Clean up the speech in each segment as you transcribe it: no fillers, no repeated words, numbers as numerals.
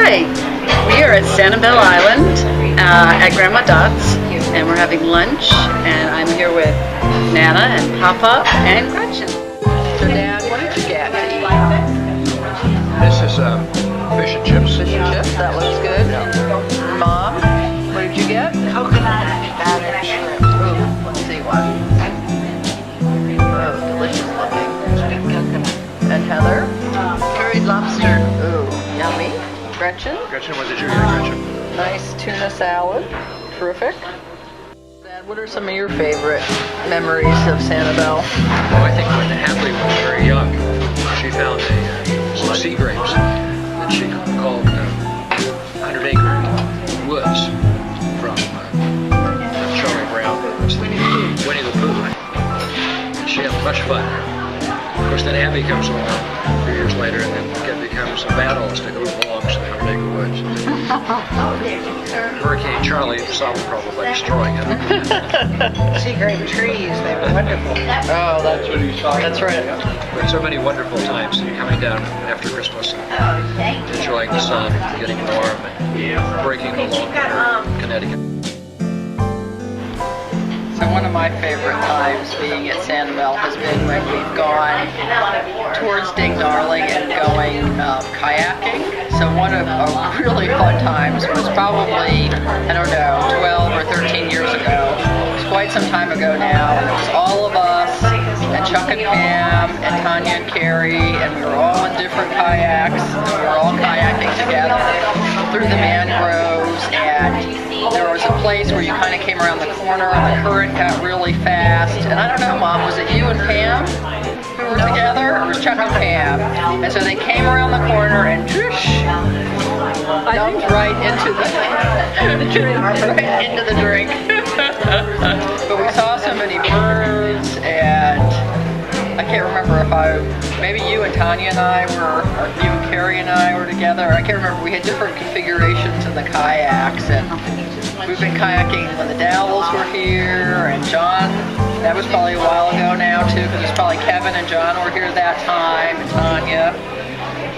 Hi, we are at Sanibel Island at Grandma Dot's, and we're having lunch, and I'm here with Nana and Papa and Gretchen. So Dad, what did you get to eat? This is fish and chips. Fish and chips, that looks good. Mom, what did you get? Coconut battered shrimp. Ooh, let's see one. Oh, delicious looking. Sweet coconut. And Heather? Curried lobster. Ooh, yummy. Gretchen? Gretchen, what did you get, Gretchen? Nice tuna salad. Terrific. Dad, what are some of your favorite memories of Sanibel? Well, I think when Hadley was very young, she found some sea grapes that she called 100-acre woods from Charlie Brown. That's the Winnie the Pooh. And she had much fun. Of course, then Abby comes along a few years later, and then it becomes a battle as to who belongs to the 100-acre woods. Hurricane Charlie saw the problem by destroying it. Sea grape trees, they were wonderful. Oh, that's right. But so many wonderful times coming down after Christmas and enjoying the sun, getting warm, and breaking the long winter in Connecticut. So one of my favorite times being at Sanibel has been when we've gone towards Ding Darling and going kayaking. So one of our really fun times was probably, I don't know, 12 or 13 years ago. It was quite some time ago now. And it was all of us, and Chuck and Pam, and Tanya and Carrie, and we were all in different kayaks, and we were all kayaking together through the mangroves, and there was a place where you kind of came around the corner and the current got really fast. And I don't know, Mom, was it you and Pam who were together? Or was Chuck and Pam? And so they came around the corner and whoosh, dumped right into the drink. Right into the drink. But we saw so many birds, and I can't remember if maybe you and Tanya and I were, or you and Carrie and I were together. I can't remember. We had different configurations in the kayaks, and we've been kayaking when the Dowells were here, and John, that was probably a while ago now too, because it's probably Kevin and John were here that time, and Tanya.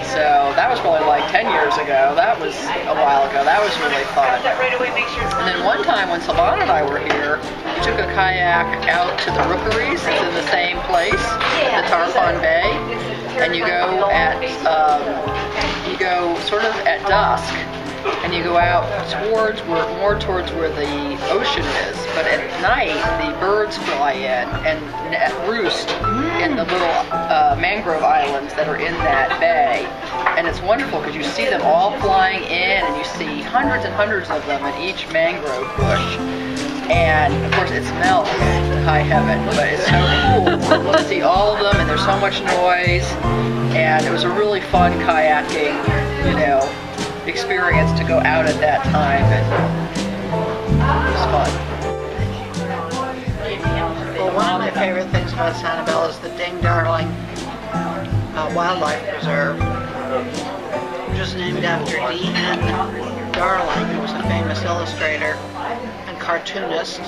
So that was probably like 10 years ago. That was a while ago. That was really fun. And then one time when Savannah and I were here, we took a kayak out to the Rookeries. It's in the same place, at the Tarpon Bay, and you go sort of at dusk, and you go out more towards where the ocean is. But at night, the birds fly in and roost in the little mangrove islands that are in that bay. And it's wonderful because you see them all flying in, and you see hundreds and hundreds of them in each mangrove bush. And of course it smells to high heaven, but it's so cool to see all of them, and there's so much noise. And it was a really fun kayaking, experience to go out at that time, and it was fun. Well, one of my favorite things about Sanibel is the Ding Darling Wildlife Preserve, which is named after D.N. Darling, who was a famous illustrator and cartoonist,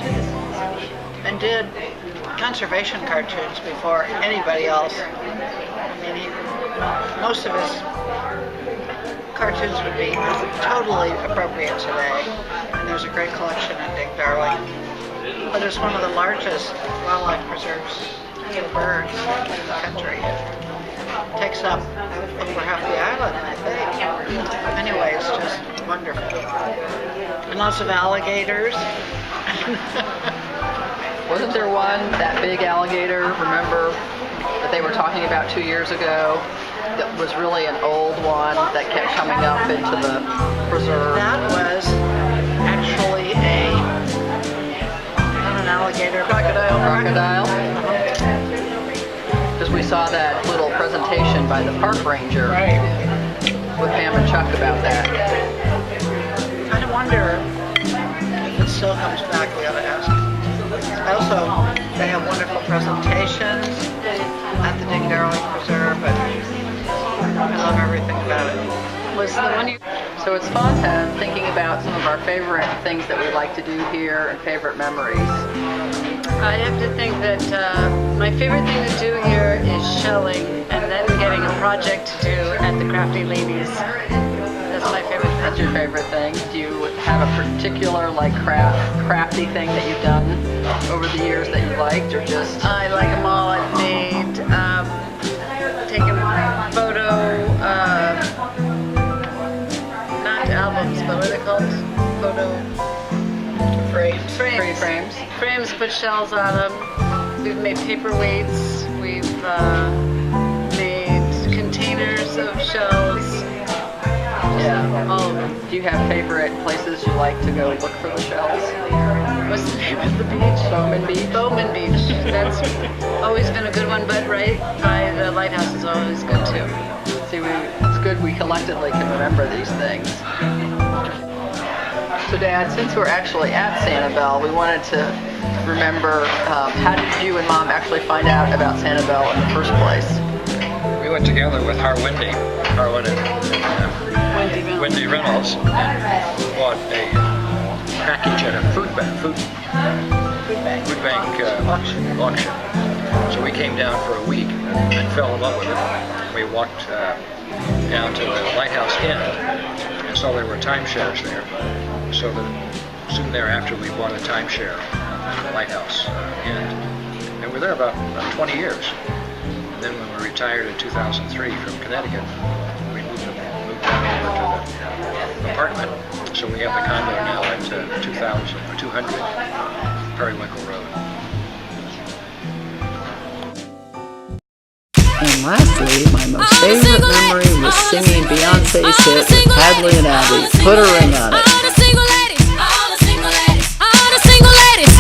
and did conservation cartoons before anybody else. I mean, most of his cartoons would be totally appropriate today, and there's a great collection at Ding Darling. But it's one of the largest wildlife preserves for birds in the country. It takes up over half the island, I think. Anyway, it's just wonderful. And lots of alligators. Wasn't there one, that big alligator, remember, that they were talking about 2 years ago? That was really an old one that kept coming up into the preserve. That was actually not an alligator, Crocodile? Because we saw that little presentation by the park ranger with Pam and Chuck about that. I wonder if it still comes back. We ought to ask. Also, they have wonderful presentations at the Ding Darling Preserve, and I love everything about it. So it's fun thinking about some of our favorite things that we like to do here and favorite memories. I have to think that my favorite thing to do here is shelling, and then getting a project to do at the Crafty Ladies. That's my favorite your favorite thing? Do you have a particular like crafty thing that you've done over the years that you liked, or just? I like them all. I've made, taken photo, not albums, but what are they called? Photo Frames. Frames. Frames, put shells on them. We've made paperweights. We've made containers of shells. Yeah. All of them. Do you have favorite places you like to go look for the shells? What's the name of the beach? Bowman Beach. Bowman Beach. That's always been a good one, but right by the lighthouse is always good too. See, it's good we collectively can remember these things. So Dad, since we're actually at Sanibel, we wanted to remember, how did you and Mom actually find out about Sanibel in the first place? We went together with Harwin and Wendy Reynolds and bought a package at a food bank auction. So we came down for a week and fell in love with it. We walked down to the lighthouse end and saw there were timeshares there. So that soon thereafter we bought a timeshare at the lighthouse end. And we're there about 20 years. And then when we retired in 2003 from Connecticut, we moved down over to the apartment. So we have the condo now at 200 Periwinkle Road. And lastly, my most favorite memory was singing Beyonce's hit with Hadley and Abby, Put a Ring on It. All the single ladies,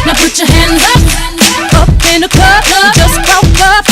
now put your hands up in the club, just broke up.